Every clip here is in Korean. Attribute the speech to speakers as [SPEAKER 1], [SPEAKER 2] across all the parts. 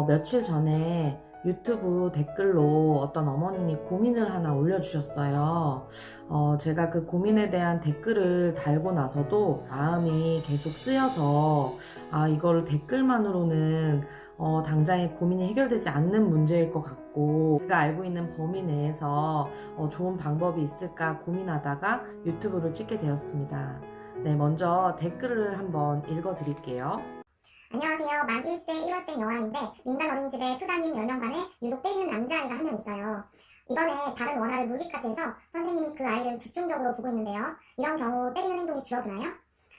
[SPEAKER 1] 며칠 전에 유튜브 댓글로 어떤 어머님이 고민을 하나 올려주셨어요. 제가 그 고민에 대한 댓글을 달고 나서도 마음이 계속 쓰여서, 이걸 댓글만으로는 당장의 고민이 해결되지 않는 문제일 것 같고, 제가 알고 있는 범위 내에서 좋은 방법이 있을까 고민하다가 유튜브를 찍게 되었습니다. 네, 먼저 댓글을 한번 읽어드릴게요.
[SPEAKER 2] 안녕하세요. 만 1세 1월생 여아인데 민간 어린이집에 투다님 10명간에 유독 때리는 남자아이가 한 명 있어요. 이번에 다른 원화를 물기까지 해서 선생님이 그 아이를 집중적으로 보고 있는데요. 이런 경우 때리는 행동이 줄어드나요?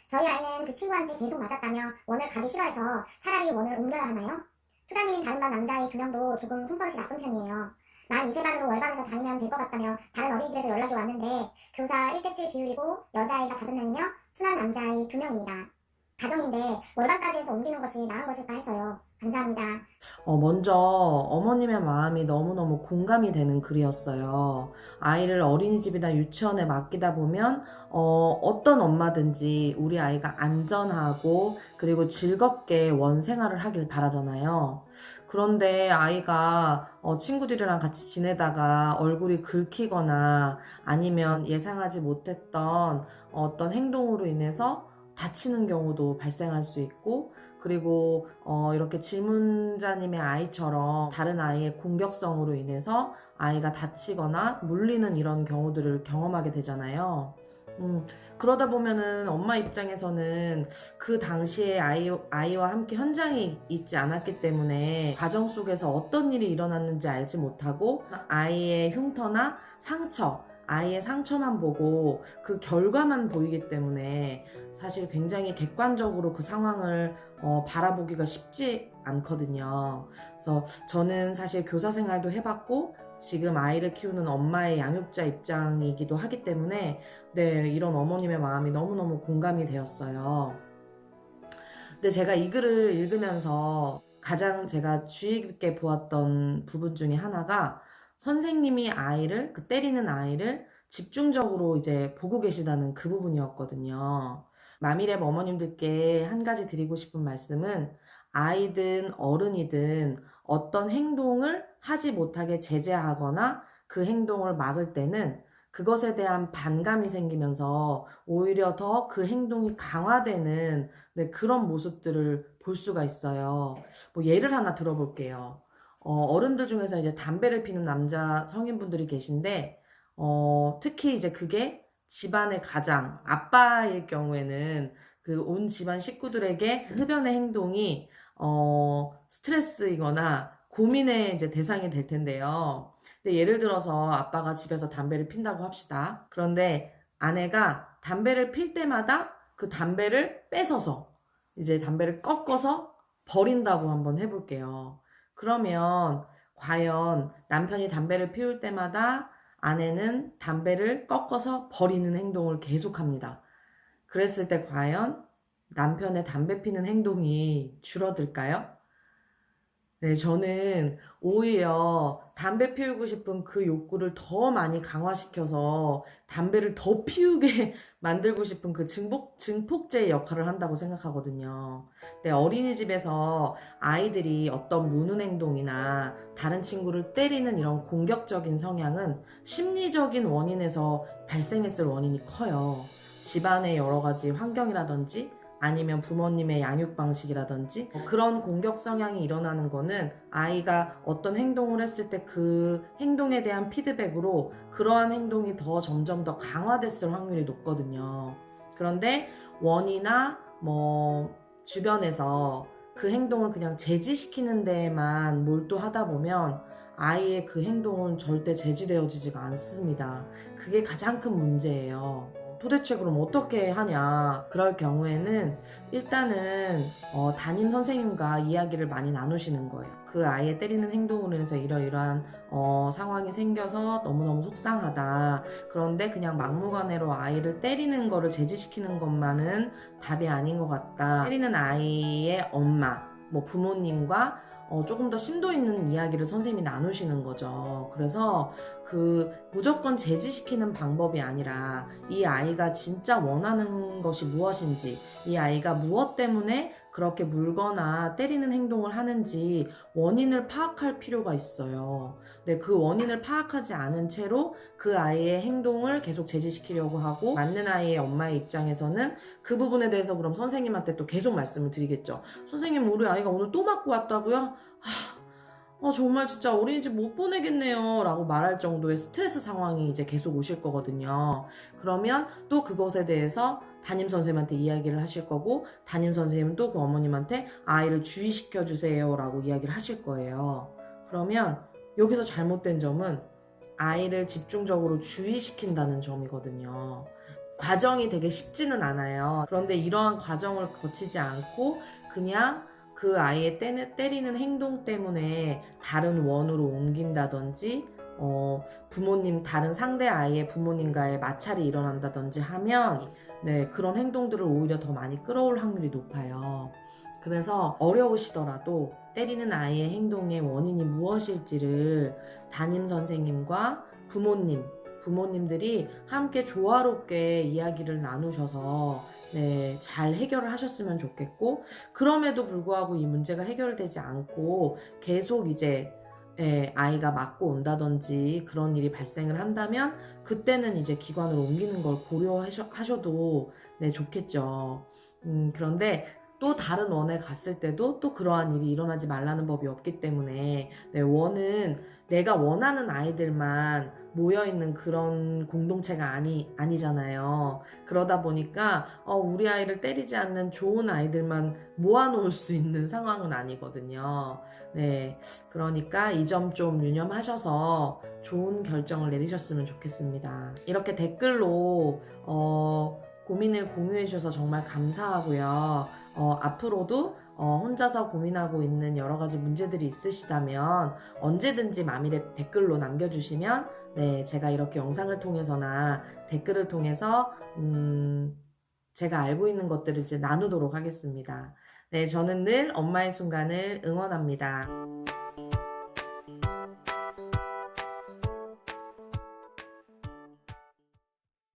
[SPEAKER 2] 저희 아이는 그 친구한테 계속 맞았다며 원을 가기 싫어해서 차라리 원을 옮겨야 하나요? 투다님인 다른 반 남자아이 2명도 조금 손버릇이 나쁜 편이에요. 만 2세반으로 월반에서 다니면 될 것 같다며 다른 어린이집에서 연락이 왔는데 교사 1대7 비율이고 여자아이가 5명이며 순한 남자아이 2명입니다. 가정인데 월반까지 해서 옮기는 것이 나은 것일까 해서요. 감사합니다.
[SPEAKER 1] 먼저 어머님의 마음이 너무너무 공감이 되는 글이었어요. 아이를 어린이집이나 유치원에 맡기다 보면 어떤 엄마든지 우리 아이가 안전하고 그리고 즐겁게 원 생활을 하길 바라잖아요. 그런데 아이가 친구들이랑 같이 지내다가 얼굴이 긁히거나 아니면 예상하지 못했던 어떤 행동으로 인해서 다치는 경우도 발생할 수 있고, 그리고 이렇게 질문자님의 아이처럼 다른 아이의 공격성으로 인해서 아이가 다치거나 물리는 이런 경우들을 경험하게 되잖아요. 그러다 보면은 엄마 입장에서는 그 당시에 아이와 함께 현장에 있지 않았기 때문에 가정 속에서 어떤 일이 일어났는지 알지 못하고 아이의 흉터나 상처, 아이의 상처만 보고 그 결과만 보이기 때문에 사실 굉장히 객관적으로 그 상황을 바라보기가 쉽지 않거든요. 그래서 저는 사실 교사 생활도 해봤고 지금 아이를 키우는 엄마의 양육자 입장이기도 하기 때문에 네, 이런 어머님의 마음이 너무너무 공감이 되었어요. 근데 제가 이 글을 읽으면서 가장 제가 주의 깊게 보았던 부분 중에 하나가 선생님이 그 때리는 아이를 집중적으로 이제 보고 계시다는 그 부분이었거든요. 마미랩 어머님들께 한 가지 드리고 싶은 말씀은 아이든 어른이든 어떤 행동을 하지 못하게 제재하거나 그 행동을 막을 때는 그것에 대한 반감이 생기면서 오히려 더 그 행동이 강화되는 네, 그런 모습들을 볼 수가 있어요. 뭐 예를 하나 들어볼게요. 어른들 중에서 이제 담배를 피는 남자 성인분들이 계신데, 특히 이제 그게 집안의 가장, 아빠일 경우에는 그 온 집안 식구들에게 흡연의 행동이, 스트레스이거나 고민의 이제 대상이 될 텐데요. 근데 예를 들어서 아빠가 집에서 담배를 핀다고 합시다. 그런데 아내가 담배를 필 때마다 그 담배를 뺏어서 이제 담배를 꺾어서 버린다고 한번 해볼게요. 그러면 과연 남편이 담배를 피울 때마다 아내는 담배를 꺾어서 버리는 행동을 계속합니다. 그랬을 때 과연 남편의 담배 피는 행동이 줄어들까요? 네, 저는 오히려 담배 피우고 싶은 그 욕구를 더 많이 강화시켜서 담배를 더 피우게 만들고 싶은 그 증폭제의 역할을 한다고 생각하거든요. 네, 어린이집에서 아이들이 어떤 무는 행동이나 다른 친구를 때리는 이런 공격적인 성향은 심리적인 원인에서 발생했을 원인이 커요. 집안의 여러 가지 환경이라든지 아니면 부모님의 양육 방식이라든지 그런 공격 성향이 일어나는 거는 아이가 어떤 행동을 했을 때 그 행동에 대한 피드백으로 그러한 행동이 점점 더 강화됐을 확률이 높거든요. 그런데 원이나 주변에서 그 행동을 그냥 제지시키는 데에만 몰두하다 보면 아이의 그 행동은 절대 제지되어지지가 않습니다. 그게 가장 큰 문제예요. 도대체 그럼 어떻게 하냐? 그럴 경우에는 일단은 담임 선생님과 이야기를 많이 나누시는 거예요. 그 아이의 때리는 행동으로 인해서 이러이러한 상황이 생겨서 너무너무 속상하다. 그런데 그냥 막무가내로 아이를 때리는 거를 제지시키는 것만은 답이 아닌 것 같다. 때리는 아이의 엄마, 부모님과 조금 더 심도 있는 이야기를 선생님이 나누시는 거죠. 그래서 무조건 제지시키는 방법이 아니라 이 아이가 진짜 원하는 것이 무엇인지, 이 아이가 무엇 때문에 그렇게 물거나 때리는 행동을 하는지 원인을 파악할 필요가 있어요. 네, 그 원인을 파악하지 않은 채로 그 아이의 행동을 계속 제지시키려고 하고, 맞는 아이의 엄마의 입장에서는 그 부분에 대해서 그럼 선생님한테 또 계속 말씀을 드리겠죠. 선생님, 우리 아이가 오늘 또 맞고 왔다고요? 정말 진짜 어린이집 못 보내겠네요. 라고 말할 정도의 스트레스 상황이 이제 계속 오실 거거든요. 그러면 또 그것에 대해서 담임 선생님한테 이야기를 하실 거고, 담임 선생님은 또 그 어머님한테 아이를 주의시켜 주세요. 라고 이야기를 하실 거예요. 그러면 여기서 잘못된 점은 아이를 집중적으로 주의시킨다는 점이거든요. 과정이 되게 쉽지는 않아요. 그런데 이러한 과정을 거치지 않고 그냥 그 아이의 때리는 행동 때문에 다른 원으로 옮긴다든지, 다른 상대 아이의 부모님과의 마찰이 일어난다든지 하면, 네, 그런 행동들을 오히려 더 많이 끌어올 확률이 높아요. 그래서 어려우시더라도 때리는 아이의 행동의 원인이 무엇일지를 담임 선생님과 부모님들이 함께 조화롭게 이야기를 나누셔서, 네, 잘 해결을 하셨으면 좋겠고, 그럼에도 불구하고 이 문제가 해결되지 않고 계속 이제 아이가 맞고 온다든지 그런 일이 발생을 한다면, 그때는 이제 기관으로 옮기는 걸 고려하셔도 네, 좋겠죠. 그런데 또 다른 원에 갔을 때도 또 그러한 일이 일어나지 말라는 법이 없기 때문에, 네, 원은 내가 원하는 아이들만 모여있는 그런 공동체가 아니잖아요. 그러다 보니까 우리 아이를 때리지 않는 좋은 아이들만 모아놓을 수 있는 상황은 아니거든요. 네, 그러니까 이 점 좀 유념하셔서 좋은 결정을 내리셨으면 좋겠습니다. 이렇게 댓글로 고민을 공유해 주셔서 정말 감사하고요. 앞으로도 혼자서 고민하고 있는 여러 가지 문제들이 있으시다면 언제든지 마미랩 댓글로 남겨주시면, 네, 제가 이렇게 영상을 통해서나 댓글을 통해서 제가 알고 있는 것들을 이제 나누도록 하겠습니다. 네, 저는 늘 엄마의 순간을 응원합니다.